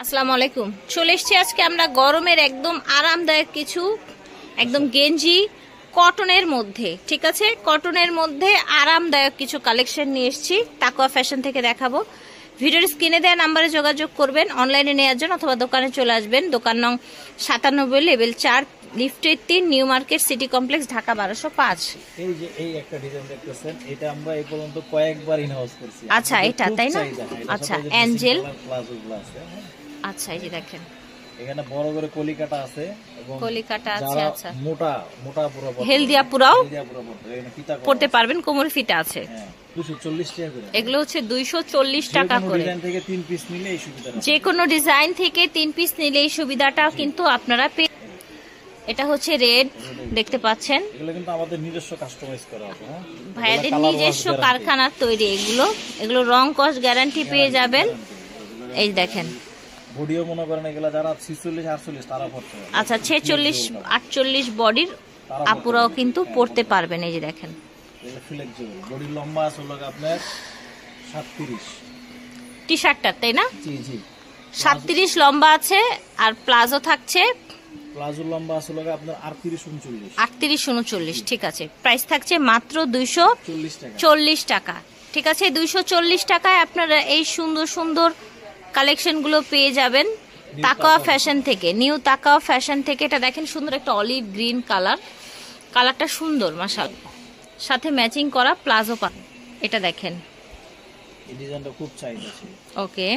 আসসালামু আলাইকুম। চলে এসেছি আজকে আমরা গরমের একদম আরামদায়ক কিছু একদম গেঞ্জি কটনের মধ্যে, ঠিক আছে, কটনের মধ্যে আরামদায়ক কিছু কালেকশন নিয়ে এসেছি। তাকওয়া ফ্যাশন থেকে দেখাবো। ভিডিওর স্ক্রিনে দেওয়া নাম্বারে যোগাযোগ করবেন অনলাইনে নেওয়ার জন্য, অথবা দোকানে চলে আসবেন। দোকান নং 97, লেভেল 4, লিফটের 3, new market city complex, Dhaka 1205। এই যে এই একটা ডিজাইন দেখতেছেন, এটা আমরা এই পর্যন্ত কয়েকবার ইনহাউস করছি। আচ্ছা, এটা তাই না? আচ্ছা, অ্যাঞ্জেল প্লাজোগুলো আছে। আচ্ছা, এই যে দেখেন এখানে বড় করে কলিকাটা আছে এবং কলিকাটা আছে। আচ্ছা, মোটা মোটা পুরো হেলদিয়া পুরাও পড়তে পারবেন, কোমর ফিটা আছে। 240 টাকা করে। এগুলো হচ্ছে 240 টাকা করে। ডিজাইন থেকে 3 পিস নিলে এই সুবিধাটা, যে কোনো ডিজাইন থেকে 3 পিস নিলে এই সুবিধাটা কিন্তু আপনারা পেয়ে। এটা হচ্ছে রেড, দেখতে পাচ্ছেন। এগুলো কিন্তু আমাদের নিজস্ব কাস্টমাইজ করা আছে। ভাইয়াদের নিজস্ব কারখানার তৈরি এগুলো রং কস্ট গ্যারান্টি পেয়ে যাবেন। এই দেখেন, বডিও মনে করেন এগুলা যারা 46 48 তারা পড়তে পারে। আচ্ছা, 46 48 বডির আপুরাও কিন্তু পড়তে পারবেন। এই যে দেখেন, এটা ফ্লেক্সিবল, বডি লম্বা আছে হলো আপনার 37 টি শার্টটা, তাই না? জি জি, 37 লম্বা আছে, আর প্লাজো থাকছে, প্লাজো লম্বা আছে হলো আপনার 38 39। 38 39, ঠিক আছে। প্রাইস থাকছে মাত্র 240 টাকা, ঠিক আছে। 240 টাকায় আপনারা এই সুন্দর সুন্দর কালেকশন গুলো পেয়ে যাবেন তাকওয়া ফ্যাশন থেকে, নিউ তাকওয়া ফ্যাশন থেকে। এটা দেখেন, সুন্দর একটা অলিভ গ্রিন কালারটা সুন্দর মাশাআল্লাহ, সাথে ম্যাচিং করা প্লাজো পাবেন। এটা দেখেন, এই ডিজাইনটা খুব চাহিদা ছিল। ওকে,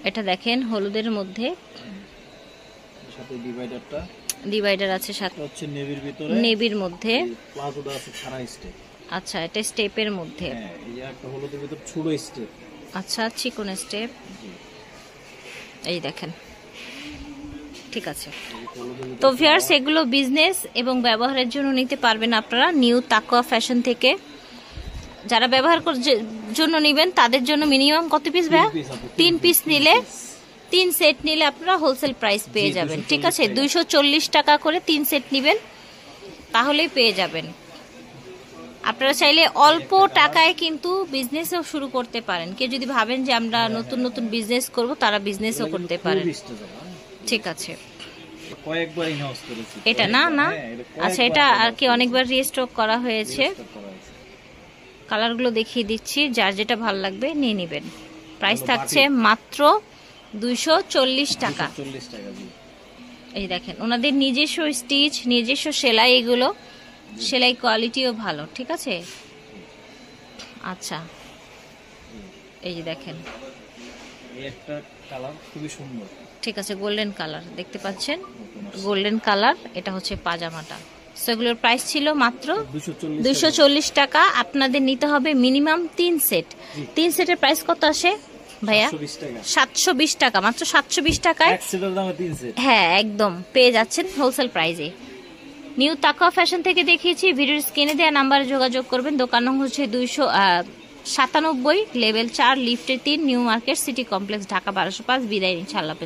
এটা দেখেন হলুদের মধ্যে, সাথে ডিভাইডার আছে, সাথে হচ্ছে নেভির ভিতরে, নেভির মধ্যে প্লাজোটা আছে খাড়া স্টেপ। আচ্ছা, এটা স্টেপের মধ্যে। হ্যাঁ, এই যে একটা হলুদের ভিতর ছোট স্টেপ। আচ্ছা, চিকন স্টেপ। এই দেখেন, ঠিক আছে। তো ভিউয়ার্স, এগুলো বিজনেস এবং ব্যবহারের জন্য নিতে পারবেন আপনারা নিউ তাকওয়া ফ্যাশন থেকে। যারা ব্যবহার জন্য নেবেন তাদের জন্য মিনিমাম কত পিস ভাই? 3 পিস নিলে, 3 সেট নিলে আপনারা হোলসেল প্রাইস পেয়ে যাবেন, ঠিক আছে। 240 টাকা করে 3 সেট নেবেন, তাহলেই পেয়ে যাবেন। আপনারা চাইলে অল্প টাকায় কিন্তু বিজনেসও শুরু করতে পারেন। কেউ যদি ভাবেন যে আমরা নতুন নতুন বিজনেস করব, তারা বিজনেসও করতে পারেন, ঠিক আছে। কয়েকবার ইনহাউস করেছি এটা না না, আচ্ছা, এটা আর কি অনেকবার রিস্টক করা হয়েছে। কালারগুলো দেখিয়ে দিচ্ছি, যার যেটা ভালো লাগবে নিয়ে নেবেন। প্রাইস থাকছে মাত্র 240 টাকা। এই দেখেন, ওনাদের নিজস্ব স্টিচ, নিজস্ব সেলাই, এগুলো সেলাই কোয়ালিটিও ভালো, ঠিক আছে। আচ্ছা, এই যে দেখেন, একটা কালার খুবই সুন্দর, ঠিক আছে, গোল্ডেন কালার দেখতে পাচ্ছেন, গোল্ডেন কালার। এটা হচ্ছে পাজামাটা। সেগুলোর প্রাইস ছিল মাত্র 240 টাকা। আপনাদের নিতে হবে মিনিমাম 3 সেট। 3 সেটের প্রাইস কত আসে ভাইয়া? 720 টাকা, মাত্র 720 টাকায়। হ্যাঁ, একদম পেয়ে যাচ্ছেন হোলসেল প্রাইসে। নিউ তাকওয়া ফ্যাশন থেকে দেখিয়েছি। ভিডিওর স্ক্রিনে দেওয়া নাম্বারে যোগাযোগ করবেন। দোকান নং হচ্ছে 297, লেভেল 4, লিফটের 3, new market city complex, Dhaka 1205। বিদায়, ইনশাআল্লাহ।